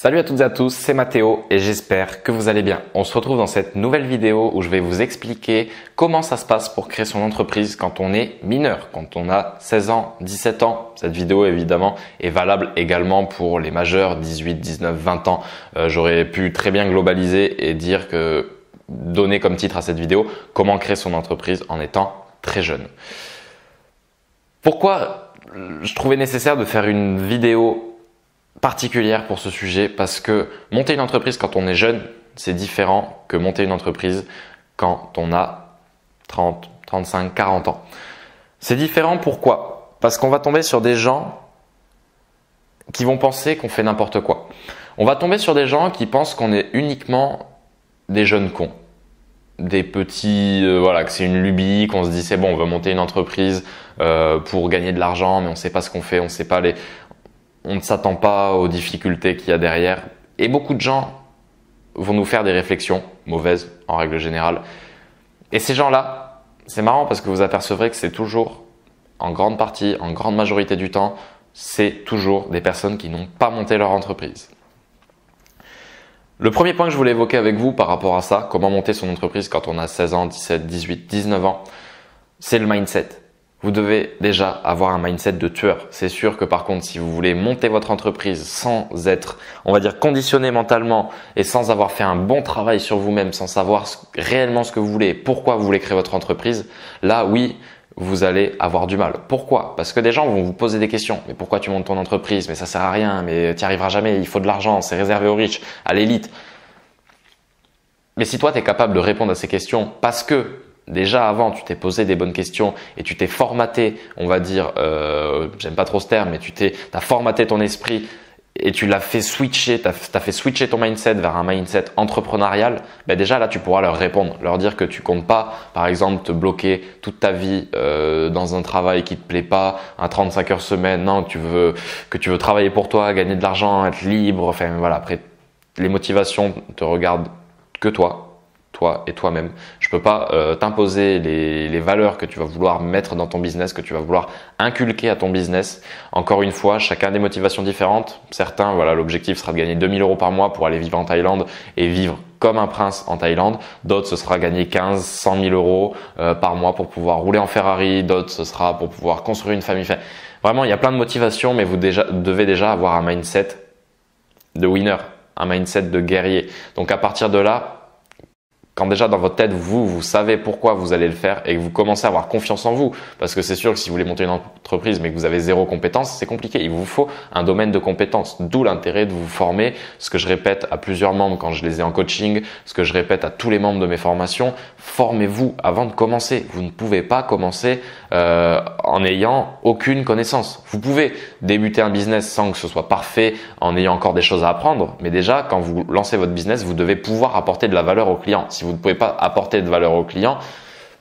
Salut à toutes et à tous, c'est Mathéo et j'espère que vous allez bien. On se retrouve dans cette nouvelle vidéo où je vais vous expliquer comment ça se passe pour créer son entreprise quand on est mineur, quand on a 16 ans, 17 ans. Cette vidéo évidemment est valable également pour les majeurs 18, 19, 20 ans. J'aurais pu très bien globaliser et dire que donner comme titre à cette vidéo comment créer son entreprise en étant très jeune. Pourquoi je trouvais nécessaire de faire une vidéo particulière pour ce sujet? Parce que monter une entreprise quand on est jeune, c'est différent que monter une entreprise quand on a 30, 35, 40 ans. C'est différent pourquoi? Parce qu'on va tomber sur des gens qui vont penser qu'on fait n'importe quoi. On va tomber sur des gens qui pensent qu'on est uniquement des jeunes cons. Des petits, que c'est une lubie, qu'on se dit c'est bon, on veut monter une entreprise pour gagner de l'argent, mais on ne sait pas ce qu'on fait, on ne s'attend pas aux difficultés qu'il y a derrière. Et beaucoup de gens vont nous faire des réflexions, mauvaises en règle générale. Et ces gens-là, c'est marrant parce que vous apercevrez que c'est toujours, en grande partie, en grande majorité du temps, c'est toujours des personnes qui n'ont pas monté leur entreprise. Le premier point que je voulais évoquer avec vous par rapport à ça, comment monter son entreprise quand on a 16 ans, 17, 18, 19 ans, c'est le mindset. Vous devez déjà avoir un mindset de tueur. C'est sûr que par contre, si vous voulez monter votre entreprise sans être, on va dire, conditionné mentalement et sans avoir fait un bon travail sur vous-même, sans savoir réellement ce que vous voulez, pourquoi vous voulez créer votre entreprise, là, oui, vous allez avoir du mal. Pourquoi? Parce que des gens vont vous poser des questions. Mais pourquoi tu montes ton entreprise? Mais ça sert à rien, mais tu n'y arriveras jamais, il faut de l'argent, c'est réservé aux riches, à l'élite. Mais si toi, tu es capable de répondre à ces questions parce que déjà avant, tu t'es posé des bonnes questions et tu t'es formaté, on va dire, j'aime pas trop ce terme, mais t'as formaté ton esprit et tu l'as fait switcher, t'as fait switcher ton mindset vers un mindset entrepreneurial, ben déjà là, tu pourras leur répondre, leur dire que tu comptes pas, par exemple, te bloquer toute ta vie dans un travail qui te plaît pas, un 35 heures semaine, non, que tu veux travailler pour toi, gagner de l'argent, être libre, enfin voilà, après, les motivations te regardent que toi et toi-même. Je peux pas t'imposer les valeurs que tu vas vouloir mettre dans ton business, que tu vas vouloir inculquer à ton business. Encore une fois, chacun a des motivations différentes. Certains, l'objectif sera de gagner 2000 € par mois pour aller vivre en Thaïlande et vivre comme un prince en Thaïlande. D'autres, ce sera gagner 15, 100 000 € par mois pour pouvoir rouler en Ferrari. D'autres, ce sera pour pouvoir construire une famille. Enfin, vraiment, il y a plein de motivations, mais vous devez déjà avoir un mindset de winner, un mindset de guerrier. Donc à partir de là, quand déjà dans votre tête, vous savez pourquoi vous allez le faire et que vous commencez à avoir confiance en vous. Parce que c'est sûr que si vous voulez monter une entreprise mais que vous avez zéro compétence, c'est compliqué. Il vous faut un domaine de compétence. D'où l'intérêt de vous former. Ce que je répète à plusieurs membres quand je les ai en coaching, ce que je répète à tous les membres de mes formations, formez-vous avant de commencer. Vous ne pouvez pas commencer en n'ayant aucune connaissance. Vous pouvez débuter un business sans que ce soit parfait, en ayant encore des choses à apprendre. Mais déjà, quand vous lancez votre business, vous devez pouvoir apporter de la valeur aux clients. Si vous ne pouvez pas apporter de valeur aux clients,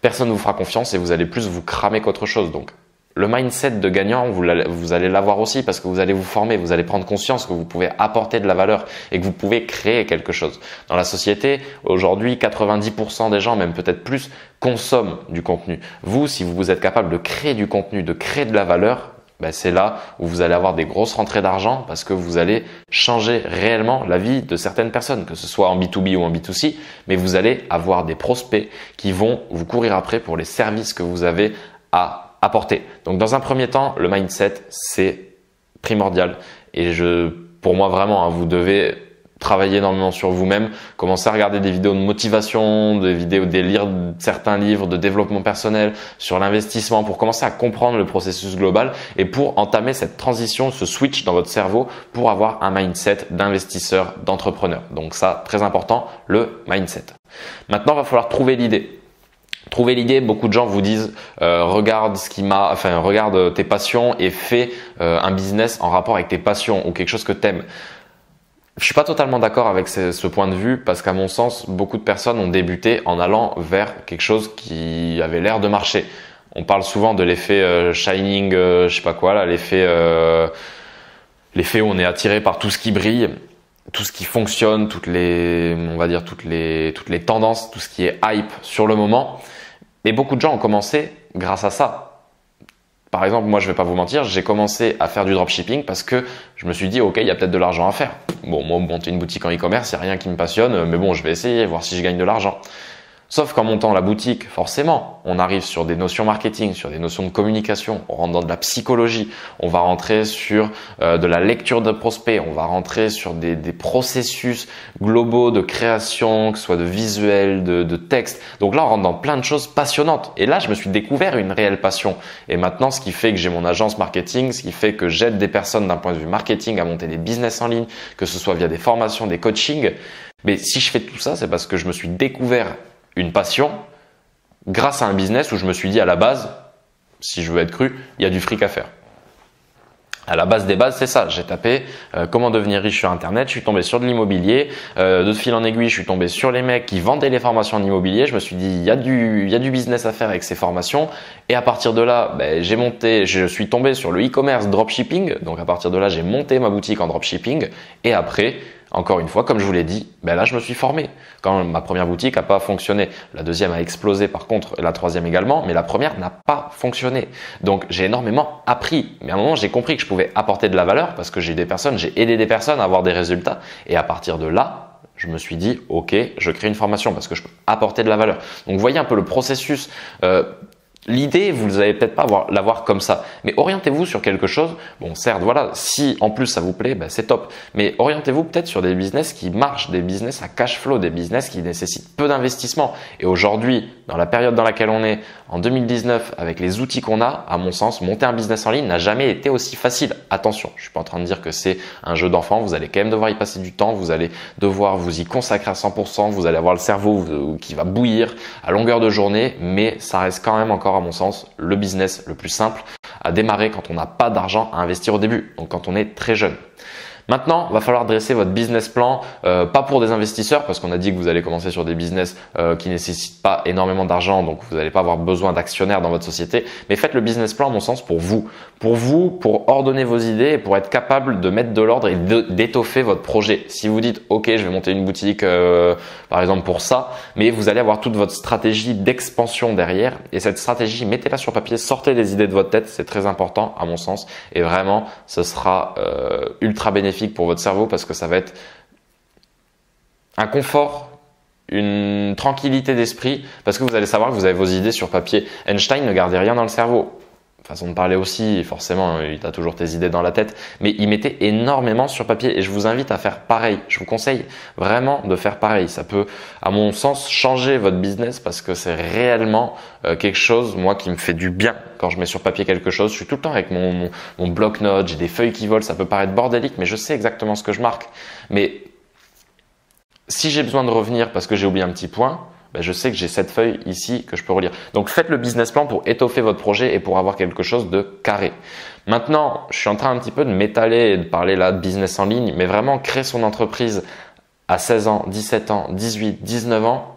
personne ne vous fera confiance et vous allez plus vous cramer qu'autre chose. Donc, le mindset de gagnant, vous allez l'avoir aussi parce que vous allez vous former, vous allez prendre conscience que vous pouvez apporter de la valeur et que vous pouvez créer quelque chose. Dans la société, aujourd'hui, 90% des gens, même peut-être plus, consomment du contenu. Vous, si vous êtes capable de créer du contenu, de créer de la valeur, c'est là où vous allez avoir des grosses rentrées d'argent parce que vous allez changer réellement la vie de certaines personnes, que ce soit en B2B ou en B2C, mais vous allez avoir des prospects qui vont vous courir après pour les services que vous avez à apporter. Donc dans un premier temps, le mindset, c'est primordial et pour moi vraiment, vous devez travailler énormément sur vous-même, commencer à regarder des vidéos de motivation, lire certains livres de développement personnel sur l'investissement pour commencer à comprendre le processus global et pour entamer cette transition, ce switch dans votre cerveau pour avoir un mindset d'investisseur, d'entrepreneur. Donc ça, très important, le mindset. Maintenant, il va falloir trouver l'idée. Trouver l'idée, beaucoup de gens vous disent regarde tes passions et fais un business en rapport avec tes passions ou quelque chose que tu aimes. Je suis pas totalement d'accord avec ce point de vue parce qu'à mon sens, beaucoup de personnes ont débuté en allant vers quelque chose qui avait l'air de marcher. On parle souvent de l'effet shining, je sais pas quoi là, l'effet où on est attiré par tout ce qui brille, tout ce qui fonctionne, toutes les tendances, tout ce qui est hype sur le moment. Et beaucoup de gens ont commencé grâce à ça. par exemple, moi je vais pas vous mentir, j'ai commencé à faire du dropshipping parce que je me suis dit ok, il y a peut-être de l'argent à faire. Bon, moi monter une boutique en e-commerce, il n'y a rien qui me passionne, mais bon, je vais essayer, voir si je gagne de l'argent. Sauf qu'en montant la boutique, forcément, on arrive sur des notions marketing, sur des notions de communication, on rentre dans de la psychologie, on va rentrer sur de la lecture de prospects, on va rentrer sur des processus globaux de création, que ce soit de visuels, de texte. Donc là, on rentre dans plein de choses passionnantes. Et là, je me suis découvert une réelle passion. Et maintenant, ce qui fait que j'ai mon agence marketing, ce qui fait que j'aide des personnes d'un point de vue marketing à monter des business en ligne, que ce soit via des formations, des coachings. Mais si je fais tout ça, c'est parce que je me suis découvert une passion grâce à un business où je me suis dit à la base, si je veux être cru, il y a du fric à faire. À la base des bases, c'est ça. J'ai tapé comment devenir riche sur Internet. Je suis tombé sur de l'immobilier. De fil en aiguille, je suis tombé sur les mecs qui vendaient les formations en immobilier. Je me suis dit, il y a du business à faire avec ces formations. Et à partir de là, je suis tombé sur le e-commerce dropshipping. Donc à partir de là, j'ai monté ma boutique en dropshipping. Et après, encore une fois, comme je vous l'ai dit, là je me suis formé. Quand ma première boutique n'a pas fonctionné, la deuxième a explosé par contre, et la troisième également, mais la première n'a pas fonctionné. Donc j'ai énormément appris. Mais à un moment, j'ai compris que je pouvais apporter de la valeur parce que j'ai aidé des personnes à avoir des résultats. Et à partir de là, je me suis dit, ok, je crée une formation parce que je peux apporter de la valeur. Donc vous voyez un peu le processus. L'idée, vous n'allez peut-être pas l'avoir comme ça, mais orientez-vous sur quelque chose. Bon, certes, voilà, si en plus ça vous plaît, c'est top. Mais orientez-vous peut-être sur des business qui marchent, des business à cash flow, des business qui nécessitent peu d'investissement. Et aujourd'hui, dans la période dans laquelle on est, en 2019, avec les outils qu'on a, à mon sens, monter un business en ligne n'a jamais été aussi facile. Attention, je suis pas en train de dire que c'est un jeu d'enfant. Vous allez quand même devoir y passer du temps. Vous allez devoir vous y consacrer à 100%. Vous allez avoir le cerveau qui va bouillir à longueur de journée, mais ça reste quand même encore, à mon sens, le business le plus simple à démarrer quand on n'a pas d'argent à investir au début, donc quand on est très jeune. Maintenant, va falloir dresser votre business plan, pas pour des investisseurs parce qu'on a dit que vous allez commencer sur des business qui nécessitent pas énormément d'argent, donc vous n'allez pas avoir besoin d'actionnaires dans votre société, mais faites le business plan à mon sens pour vous, pour ordonner vos idées et pour être capable de mettre de l'ordre et d'étoffer votre projet. Si vous dites ok, je vais monter une boutique par exemple pour ça, mais vous allez avoir toute votre stratégie d'expansion derrière et cette stratégie, mettez-la sur papier, sortez les idées de votre tête, c'est très important à mon sens et vraiment ce sera ultra bénéfique pour votre cerveau parce que ça va être un confort, une tranquillité d'esprit parce que vous allez savoir que vous avez vos idées sur papier. Einstein ne gardait rien dans le cerveau. Façon de parler aussi, forcément, il a toujours tes idées dans la tête, mais il mettait énormément sur papier et je vous invite à faire pareil. Je vous conseille vraiment de faire pareil. Ça peut, à mon sens, changer votre business parce que c'est réellement quelque chose, moi, qui me fait du bien quand je mets sur papier quelque chose. Je suis tout le temps avec mon bloc-notes, j'ai des feuilles qui volent, ça peut paraître bordélique, mais je sais exactement ce que je marque. Mais si j'ai besoin de revenir parce que j'ai oublié un petit point, je sais que j'ai cette feuille ici que je peux relire. Donc faites le business plan pour étoffer votre projet et pour avoir quelque chose de carré. Maintenant, je suis en train un petit peu de m'étaler et de parler là de business en ligne, mais vraiment créer son entreprise à 16 ans, 17 ans, 18, 19 ans,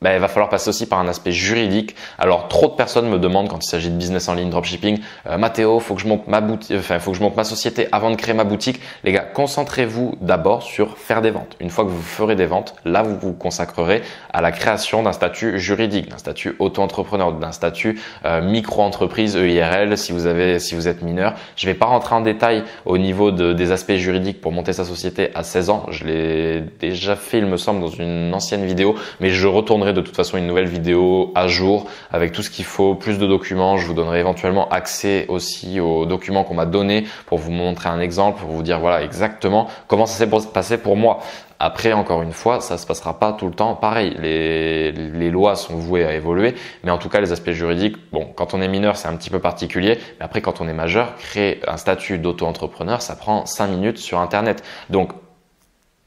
il va falloir passer aussi par un aspect juridique. Alors, trop de personnes me demandent quand il s'agit de business en ligne, dropshipping, Mathéo, faut que je monte ma boutique, faut que je monte ma société avant de créer ma boutique. Les gars, concentrez-vous d'abord sur faire des ventes. Une fois que vous ferez des ventes, là, vous vous consacrerez à la création d'un statut juridique, d'un statut auto-entrepreneur, d'un statut micro-entreprise EIRL si vous êtes mineur. Je vais pas rentrer en détail au niveau des aspects juridiques pour monter sa société à 16 ans. Je l'ai déjà fait, il me semble, dans une ancienne vidéo, mais je retournerai de toute façon une nouvelle vidéo à jour avec tout ce qu'il faut, plus de documents. Je vous donnerai éventuellement accès aussi aux documents qu'on m'a donnés pour vous montrer un exemple, pour vous dire voilà exactement comment ça s'est passé pour moi. Après, encore une fois, ça se passera pas tout le temps pareil. Les lois sont vouées à évoluer, mais en tout cas, les aspects juridiques, bon, quand on est mineur, c'est un petit peu particulier, mais après, quand on est majeur, créer un statut d'auto-entrepreneur, ça prend 5 minutes sur Internet. Donc,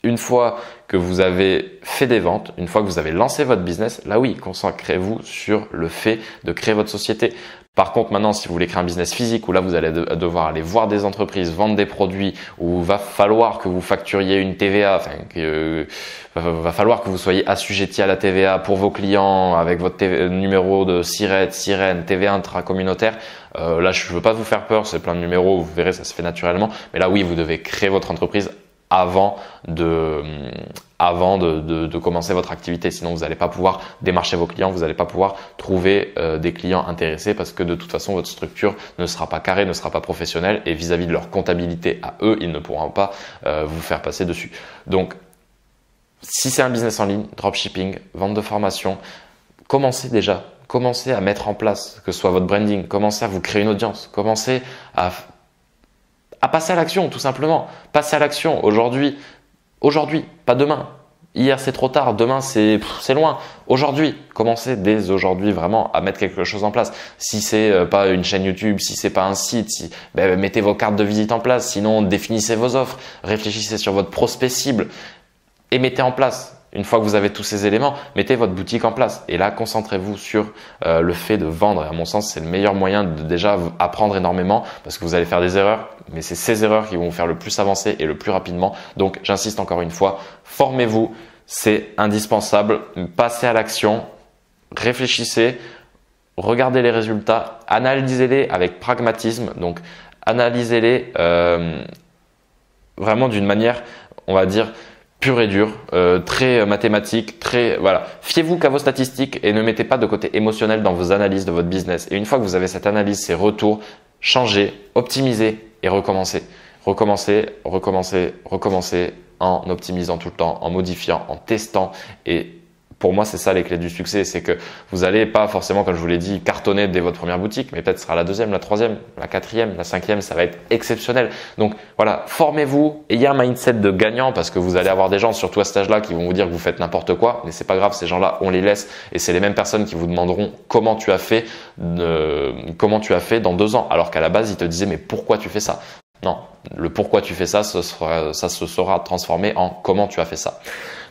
une fois que vous avez fait des ventes, une fois que vous avez lancé votre business, là oui, concentrez-vous sur le fait de créer votre société. Par contre, maintenant, si vous voulez créer un business physique où là, vous allez devoir aller voir des entreprises, vendre des produits, où va falloir que vous facturiez une TVA, va falloir que vous soyez assujetti à la TVA pour vos clients avec votre numéro de sirène, TVA intracommunautaire. Là, je veux pas vous faire peur, c'est plein de numéros, vous verrez, ça se fait naturellement. Mais là, oui, vous devez créer votre entreprise avant de commencer votre activité. Sinon, vous n'allez pas pouvoir démarcher vos clients, vous n'allez pas pouvoir trouver des clients intéressés parce que de toute façon, votre structure ne sera pas carrée, ne sera pas professionnelle et vis-à-vis de leur comptabilité à eux, ils ne pourront pas vous faire passer dessus. Donc, si c'est un business en ligne, dropshipping, vente de formation, commencez déjà. Commencez à mettre en place, que ce soit votre branding, commencez à vous créer une audience, commencez à passer à l'action tout simplement. Passez à l'action aujourd'hui, pas demain. Hier c'est trop tard, demain c'est loin. Aujourd'hui, commencez dès aujourd'hui vraiment à mettre quelque chose en place. Si c'est pas une chaîne YouTube, si c'est pas un site, mettez vos cartes de visite en place. Sinon, définissez vos offres, réfléchissez sur votre prospect cible et mettez en place. Une fois que vous avez tous ces éléments, mettez votre boutique en place. Et là, concentrez-vous sur le fait de vendre. Et à mon sens, c'est le meilleur moyen de déjà apprendre énormément parce que vous allez faire des erreurs. Mais c'est ces erreurs qui vont vous faire le plus avancer et le plus rapidement. Donc, j'insiste encore une fois, formez-vous. C'est indispensable. Passez à l'action. Réfléchissez. Regardez les résultats. Analysez-les avec pragmatisme. Donc, analysez-les vraiment d'une manière, on va dire, pur et dur, très mathématique, voilà. Fiez-vous qu'à vos statistiques et ne mettez pas de côté émotionnel dans vos analyses de votre business. Et une fois que vous avez cette analyse, ces retours, changez, optimisez et recommencez. Recommencez en optimisant tout le temps, en modifiant, en testant. Et pour moi, c'est ça les clés du succès, c'est que vous n'allez pas forcément, comme je vous l'ai dit, cartonner dès votre première boutique, mais peut-être ce sera la deuxième, la troisième, la quatrième, la cinquième, ça va être exceptionnel. Donc voilà, formez-vous, ayez un mindset de gagnant parce que vous allez avoir des gens, surtout à cet âge-là, qui vont vous dire que vous faites n'importe quoi, mais c'est pas grave, ces gens-là, on les laisse et c'est les mêmes personnes qui vous demanderont comment tu as fait dans 2 ans, alors qu'à la base, ils te disaient mais pourquoi tu fais ça? Non, le pourquoi tu fais ça, ça se sera transformé en comment tu as fait ça.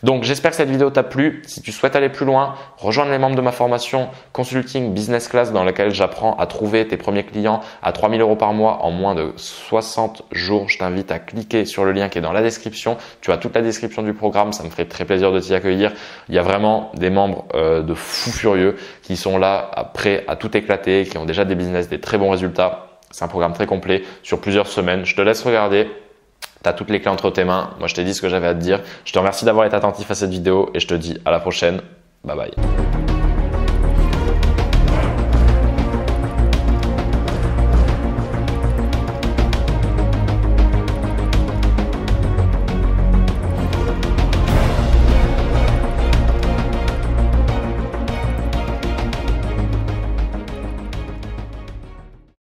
Donc, j'espère que cette vidéo t'a plu. Si tu souhaites aller plus loin, rejoindre les membres de ma formation Consulting Business Class dans laquelle j'apprends à trouver tes premiers clients à 3 000 € par mois en moins de 60 jours. Je t'invite à cliquer sur le lien qui est dans la description. Tu as toute la description du programme. Ça me ferait très plaisir de t'y accueillir. Il y a vraiment des membres de fous furieux qui sont là prêts à tout éclater, qui ont déjà des business, des très bons résultats. C'est un programme très complet sur plusieurs semaines. Je te laisse regarder. Tu as toutes les clés entre tes mains. Moi, je t'ai dit ce que j'avais à te dire. Je te remercie d'avoir été attentif à cette vidéo et je te dis à la prochaine. Bye bye.